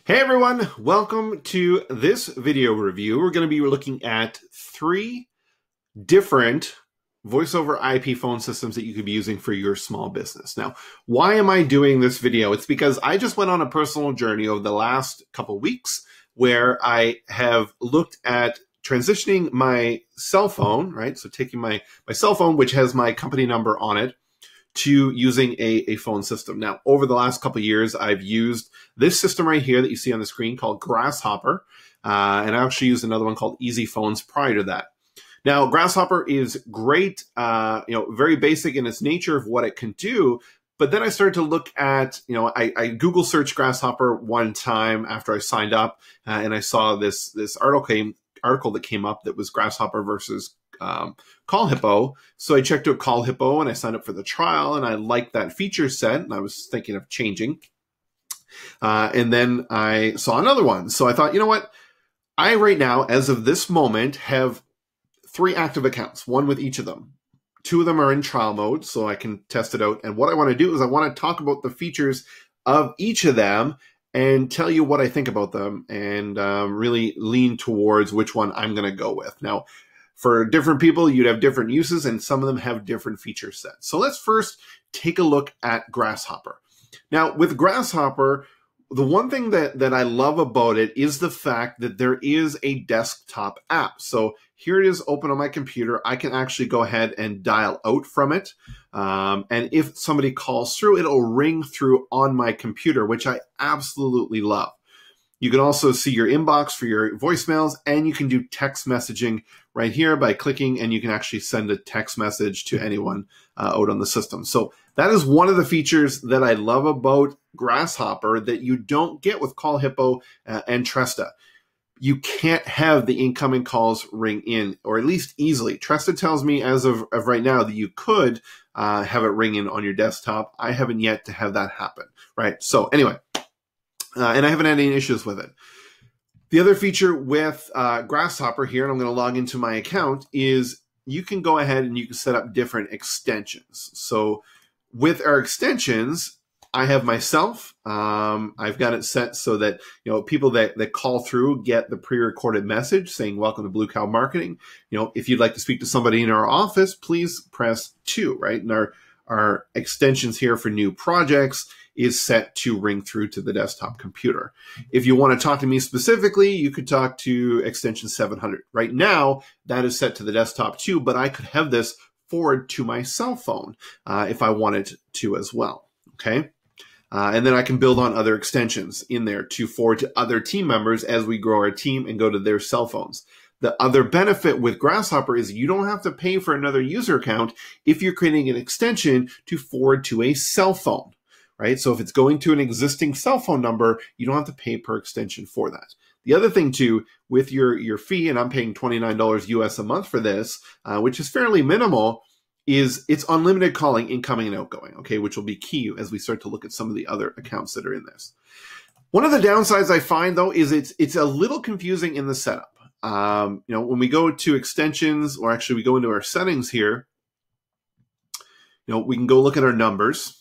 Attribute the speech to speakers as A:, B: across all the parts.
A: Hey everyone, welcome to this video review. We're going to be looking at 3 different voice over IP phone systems that you could be using for your small business. Now, why am I doing this video? It's because I just went on a personal journey over the last couple weeks where I have looked at transitioning my cell phone, right? So taking my cell phone, which has my company number on it, to using a phone system. Now, over the last couple of years, I've used this system right here that you see on the screen called Grasshopper, and I actually used another one called Easy Phones prior to that. Now, Grasshopper is great, very basic in its nature of what it can do. But then I started to look at, I Google searched Grasshopper one time after I signed up, and I saw this article that came up that was Grasshopper versus CallHippo. So I checked out CallHippo and I signed up for the trial, and I liked that feature set, and I was thinking of changing. And then I saw another one. So I thought, you know what? I right now, as of this moment, have 3 active accounts, one with each of them. 2 of them are in trial mode, so I can test it out. And what I want to do is I want to talk about the features of each of them and tell you what I think about them, and really lean towards which one I'm going to go with. Now, for different people, you'd have different uses, and some of them have different feature sets. So let's first take a look at Grasshopper. Now, with Grasshopper, the one thing that I love about it is the fact that there is a desktop app. So here it is open on my computer. I can actually go ahead and dial out from it. And if somebody calls through, it'll ring through on my computer, which I absolutely love. You can also see your inbox for your voicemails, and you can do text messaging right here by clicking, and you can actually send a text message to anyone out on the system. So that is one of the features that I love about Grasshopper that you don't get with CallHippo and Tresta. You can't have the incoming calls ring in, or at least easily. Tresta tells me as of right now that you could have it ring in on your desktop. I haven't yet to have that happen, right? So anyway, and I haven't had any issues with it. The other feature with Grasshopper here, and I'm going to log into my account, is you can go ahead and you can set up different extensions. So with our extensions, I have myself. I've got it set so that people that call through get the pre-recorded message saying "Welcome to Blue Cow Marketing." If you'd like to speak to somebody in our office, please press 2. Right, and our extensions here for new projects is set to ring through to the desktop computer. If you want to talk to me specifically, you could talk to extension 700. Right now, that is set to the desktop too, but I could have this forward to my cell phone if I wanted to as well. Okay. And then I can build on other extensions in there to forward to other team members as we grow our team and go to their cell phones. The other benefit with Grasshopper is you don't have to pay for another user account if you're creating an extension to forward to a cell phone, right? So if it's going to an existing cell phone number, you don't have to pay per extension for that. The other thing too, with your fee, and I'm paying $29 US a month for this, which is fairly minimal, is it's unlimited calling, incoming and outgoing, okay, which will be key as we start to look at some of the other accounts that are in this. One of the downsides I find though is it's a little confusing in the setup. When we go to extensions, or actually we go into our settings here, we can go look at our numbers.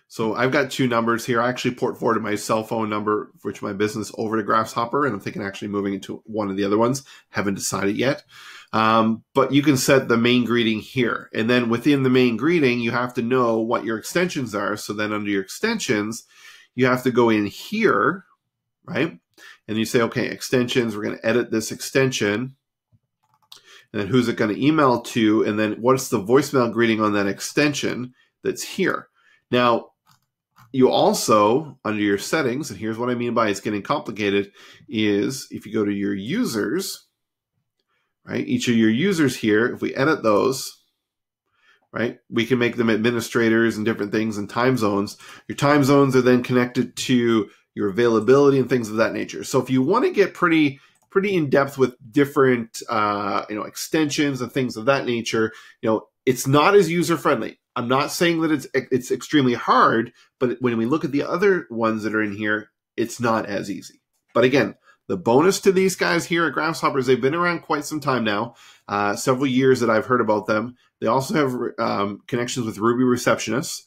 A: So I've got 2 numbers here. I actually port forwarded my cell phone number, which my business, over to Grasshopper, and I'm thinking actually moving into one of the other ones. Haven't decided yet. But you can set the main greeting here. And then within the main greeting, you have to know what your extensions are. So then under your extensions, you have to go in here, right? And you say, okay, extensions, we're going to edit this extension. And then who's it going to email to? And then what's the voicemail greeting on that extension that's here? Now, you also, under your settings, and here's what I mean by it's getting complicated, is if you go to your users, right, each of your users here, if we edit those, right, we can make them administrators and different things and time zones. Your time zones are then connected to your availability and things of that nature. So if you want to get pretty in depth with different, extensions and things of that nature, it's not as user friendly. I'm not saying that it's extremely hard, but when we look at the other ones that are in here, it's not as easy. But again, the bonus to these guys here at Grasshopper is they've been around quite some time now, several years that I've heard about them. They also have connections with Ruby receptionists,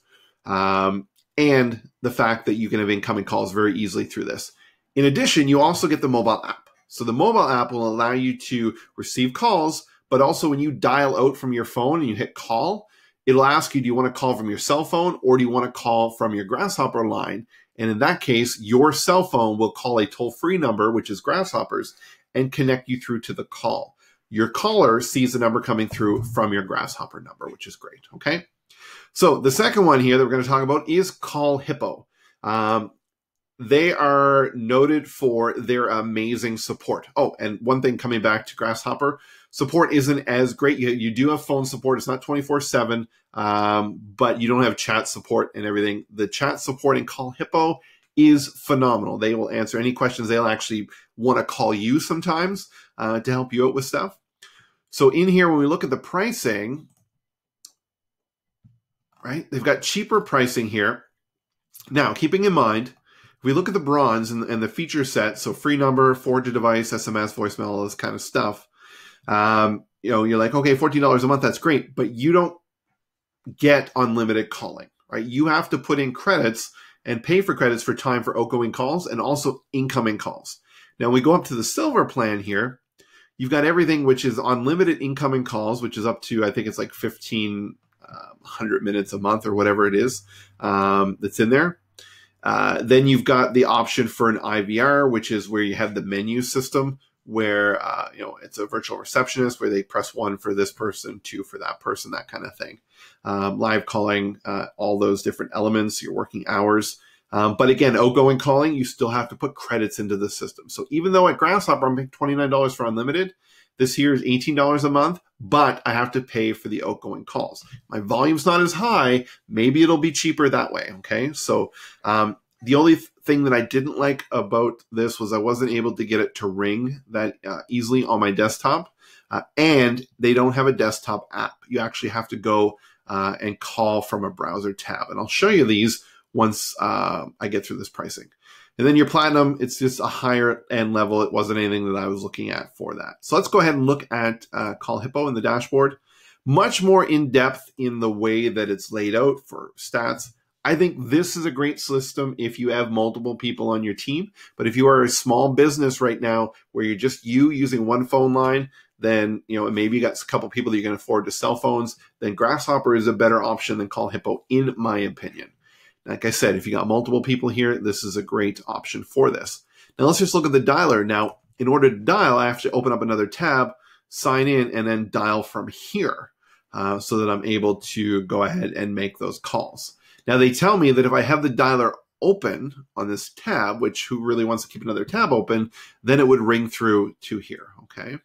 A: and the fact that you can have incoming calls very easily through this. In addition, you also get the mobile app. So the mobile app will allow you to receive calls, but also when you dial out from your phone and you hit call, it'll ask you, do you want to call from your cell phone or do you want to call from your Grasshopper line? And in that case, your cell phone will call a toll-free number, which is Grasshopper's, and connect you through to the call. Your caller sees the number coming through from your Grasshopper number, which is great, okay? So the second one here that we're going to talk about is CallHippo. They are noted for their amazing support. Oh, and one thing coming back to Grasshopper, support isn't as great. You do have phone support. It's not 24/7, but you don't have chat support and everything. The chat support in CallHippo is phenomenal. They will answer any questions. They'll actually want to call you sometimes to help you out with stuff. So in here, when we look at the pricing, right, they've got cheaper pricing here. Now, keeping in mind, we look at the bronze and the feature set, so free number, forward to device, SMS, voicemail, all this kind of stuff. You're like, okay, $14 a month, that's great, but you don't get unlimited calling, right? You have to put in credits and pay for credits for time for outgoing calls and also incoming calls. Now, we go up to the silver plan here. You've got everything, which is unlimited incoming calls, which is up to, I think it's like 1,500 minutes a month or whatever it is that's in there. Then you've got the option for an IVR, which is where you have the menu system where, it's a virtual receptionist where they press 1 for this person, 2 for that person, that kind of thing. Live calling, all those different elements, your working hours. But again, outgoing calling, you still have to put credits into the system. So even though at Grasshopper, I'm paying $29 for unlimited, this here is $18 a month, but I have to pay for the outgoing calls. My volume's not as high. Maybe it'll be cheaper that way, okay? So the only thing that I didn't like about this was I wasn't able to get it to ring that easily on my desktop, and they don't have a desktop app. You actually have to go and call from a browser tab, and I'll show you these once I get through this pricing. And then your platinum, it's just a higher end level. It wasn't anything that I was looking at for that. So let's go ahead and look at CallHippo in the dashboard. Much more in depth in the way that it's laid out for stats. I think this is a great system if you have multiple people on your team. But if you are a small business right now where you're just you using one phone line, then maybe you got a couple people that you can afford to cell phones, then Grasshopper is a better option than CallHippo, in my opinion. Like I said, if you got multiple people here, this is a great option for this. Now let's just look at the dialer. Now, in order to dial, I have to open up another tab, sign in, and then dial from here so that I'm able to go ahead and make those calls. Now they tell me that if I have the dialer open on this tab, which who really wants to keep another tab open, then it would ring through to here, okay?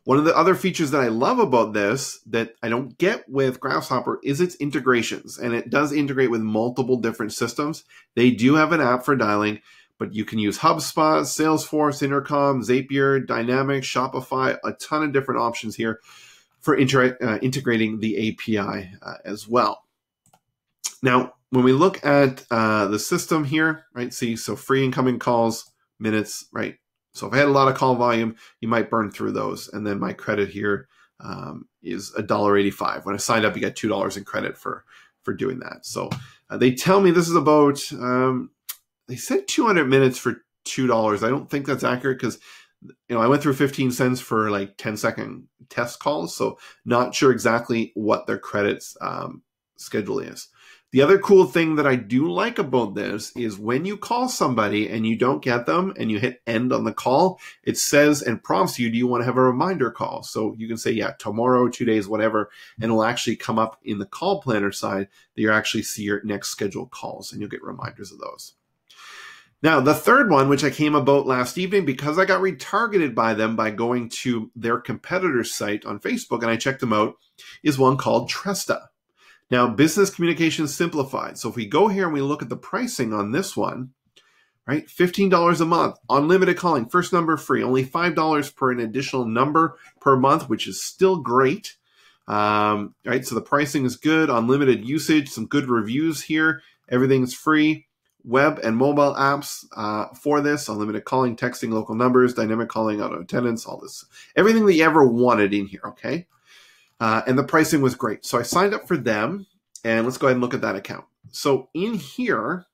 A: One of the other features that I love about this that I don't get with Grasshopper is its integrations, and it does integrate with multiple different systems. They do have an app for dialing, but you can use HubSpot, Salesforce, Intercom, Zapier, Dynamics, Shopify, a ton of different options here for integrating the API as well. Now, when we look at the system here, right, so free incoming calls, minutes, right? So if I had a lot of call volume, you might burn through those. And then my credit here is $1.85. When I signed up, you got $2 in credit for doing that. So they tell me this is about, they said 200 minutes for $2. I don't think that's accurate because, I went through 15 cents for like 10-second test calls. So not sure exactly what their credits schedule is. The other cool thing that I do like about this is when you call somebody and you don't get them and you hit end on the call, it says and prompts you, do you want to have a reminder call? So you can say, yeah, tomorrow, 2 days, whatever, and it'll actually come up in the call planner side that you actually see your next scheduled calls and you'll get reminders of those. Now, the third one, which I came about last evening because I got retargeted by them by going to their competitor's site on Facebook and I checked them out, is one called Tresta. Now, business communication simplified. So if we go here and we look at the pricing on this one, right, $15 a month, unlimited calling, first number free, only $5 per an additional number per month, which is still great. Right, so the pricing is good, unlimited usage, some good reviews here. Everything's free. Web and mobile apps for this, unlimited calling, texting, local numbers, dynamic calling, auto attendance, all this. Everything that you ever wanted in here, okay? And the pricing was great. So I signed up for them, and let's go ahead and look at that account. So in here,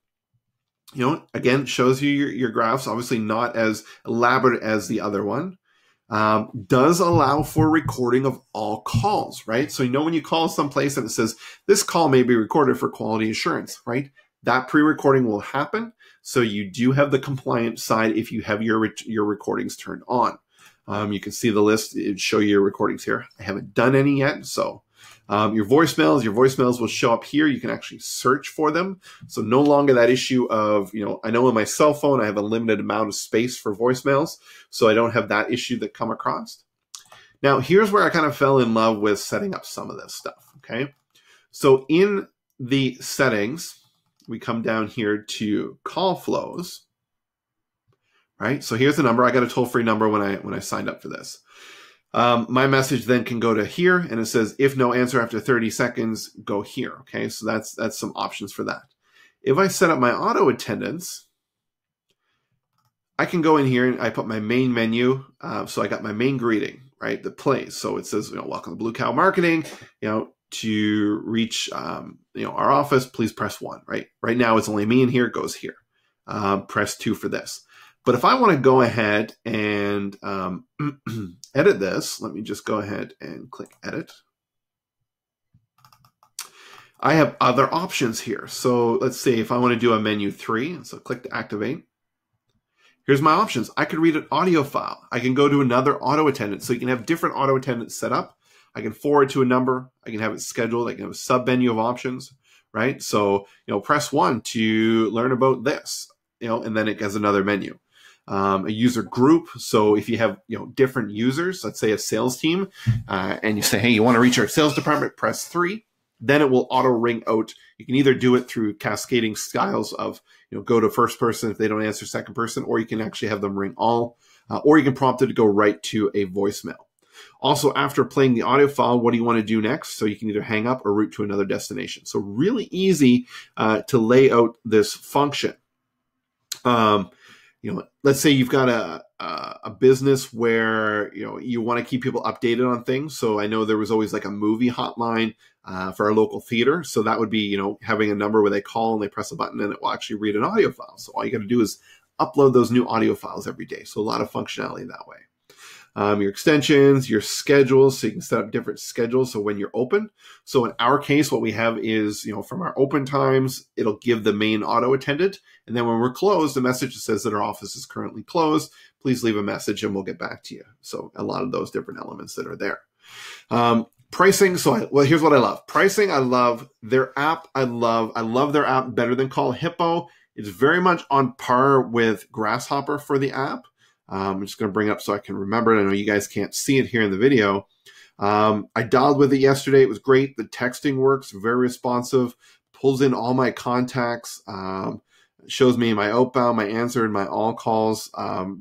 A: Again, shows you your graphs, obviously not as elaborate as the other one. Does allow for recording of all calls, right? So when you call someplace and it says, this call may be recorded for quality assurance, right? That pre-recording will happen. So you do have the compliant side if you have your recordings turned on. You can see the list, it show you your recordings here. I haven't done any yet, so your voicemails will show up here. You can actually search for them. So no longer that issue of, I know on my cell phone, I have a limited amount of space for voicemails. So I don't have that issue that come across. Now, here's where I kind of fell in love with setting up some of this stuff. Okay. So in the settings, we come down here to call flows, right? So here's the number. I got a toll-free number when I signed up for this. My message then can go to here, and it says, if no answer after 30 seconds, go here. Okay, so that's some options for that. If I set up my auto attendance, I can go in here and I put my main menu. So I got my main greeting, right, that plays. So it says, welcome to Blue Cow Marketing, to reach, our office, please press 1, right? Right now it's only me in here, it goes here. Press 2 for this. But if I want to go ahead and edit this, let me just go ahead and click edit. I have other options here. So let's say if I want to do a menu 3, so click to activate. Here's my options. I could read an audio file. I can go to another auto attendant. So you can have different auto attendants set up. I can forward to a number. I can have it scheduled. I can have a sub menu of options, right? So, press 1 to learn about this, and then it has another menu. A user group. So if you have, different users, let's say a sales team, and you say, hey, you want to reach our sales department, press 3, then it will auto ring out. You can either do it through cascading styles of, go to first person if they don't answer second person, or you can actually have them ring all, or you can prompt it to go right to a voicemail. Also, after playing the audio file, what do you want to do next? So you can either hang up or route to another destination. So really easy to lay out this function. Let's say you've got a business where, you want to keep people updated on things. So I know there was always like a movie hotline for our local theater. So that would be, having a number where they call and they press a button and it will actually read an audio file. So all you got to do is upload those new audio files every day. So a lot of functionality that way. Your extensions, your schedules, so you can set up different schedules. So when you're open, so in our case, what we have is, from our open times, it'll give the main auto attendant. And then when we're closed, the message says that our office is currently closed. Please leave a message and we'll get back to you. So a lot of those different elements that are there. Pricing. So here's what I love. Pricing. I love their app. I love their app better than CallHippo. It's very much on par with Grasshopper for the app. I'm just going to bring it up so I can remember it. I know you guys can't see it here in the video. I dialed with it yesterday. It was great. The texting works, very responsive, pulls in all my contacts, shows me my outbound, my answer, and my all calls.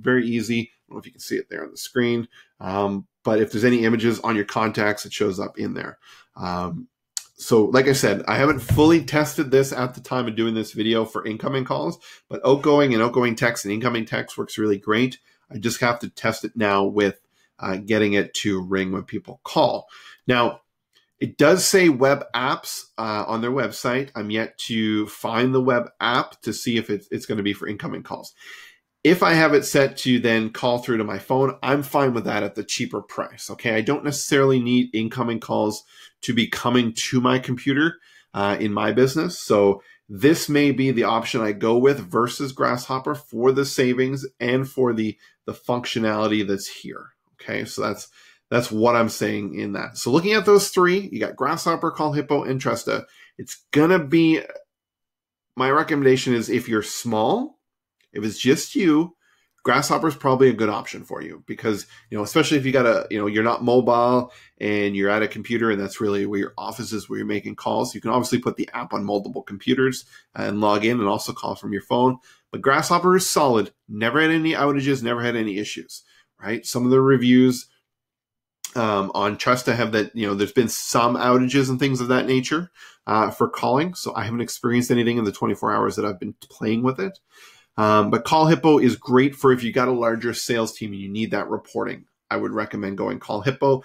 A: Very easy. I don't know if you can see it there on the screen. But if there's any images on your contacts, it shows up in there. So like I said, I haven't fully tested this at the time of doing this video for incoming calls, but outgoing text and incoming text works really great. I just have to test it now with getting it to ring when people call. Now, it does say web apps on their website. I'm yet to find the web app to see if it's going to be for incoming calls. If I have it set to then call through to my phone, I'm fine with that at the cheaper price. Okay, I don't necessarily need incoming calls to be coming to my computer in my business. So this may be the option I go with versus Grasshopper for the savings and for the functionality that's here. Okay, so that's what I'm saying in that. So looking at those three, you got Grasshopper, CallHippo, and Tresta. It's gonna be, my recommendation is if you're small, if it's just you, Grasshopper is probably a good option for you because, especially if you got you're not mobile and you're at a computer and that's really where your office is, where you're making calls. You can obviously put the app on multiple computers and log in and also call from your phone. But Grasshopper is solid. Never had any outages, never had any issues, right? Some of the reviews on Tresta have that, there's been some outages and things of that nature for calling. So I haven't experienced anything in the 24 hours that I've been playing with it. But CallHippo is great for if you got a larger sales team and you need that reporting. I would recommend going CallHippo.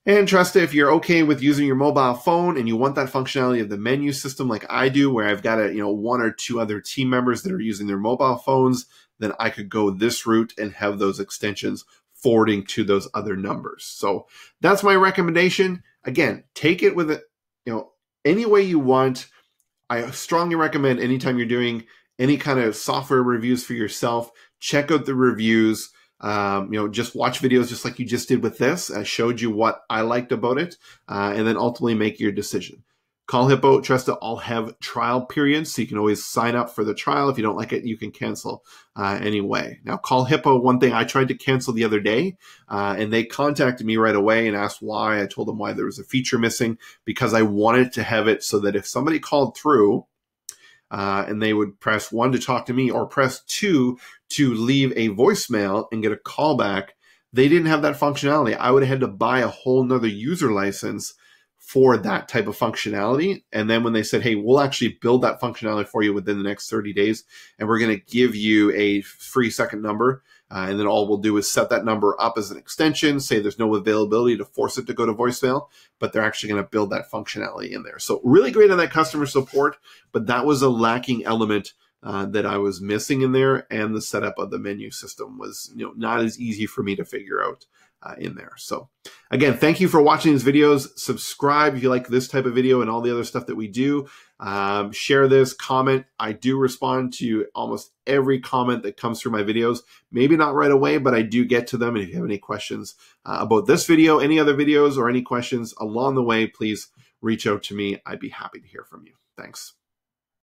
A: And Tresta, if you're okay with using your mobile phone and you want that functionality of the menu system like I do, where I've got one or two other team members that are using their mobile phones, then I could go this route and have those extensions forwarding to those other numbers. So that's my recommendation. Again, take it with it, any way you want. I strongly recommend anytime you're doing any kind of software reviews for yourself, check out the reviews. Just watch videos just like you just did with this. I showed you what I liked about it, and then ultimately make your decision. CallHippo, Tresta all have trial periods, so you can always sign up for the trial. If you don't like it, you can cancel anyway. Now, CallHippo, one thing I tried to cancel the other day, and they contacted me right away and asked why. I told them why there was a feature missing, because I wanted to have it so that if somebody called through, and they would press 1 to talk to me or press 2 to leave a voicemail and get a call back, they didn't have that functionality. I would have had to buy a whole nother user license for that type of functionality. And then when they said, hey, we'll actually build that functionality for you within the next 30 days, and we're going to give you a free second number. And then all we'll do is set that number up as an extension, say there's no availability to force it to go to voicemail, but they're actually going to build that functionality in there. So really great on that customer support, but that was a lacking element that I was missing in there. And the setup of the menu system was not as easy for me to figure out in there. So again, thank you for watching these videos. Subscribe if you like this type of video and all the other stuff that we do. Share this, comment. I do respond to almost every comment that comes through my videos. Maybe not right away, but I do get to them. And if you have any questions about this video, any other videos, or any questions along the way, please reach out to me. I'd be happy to hear from you. Thanks.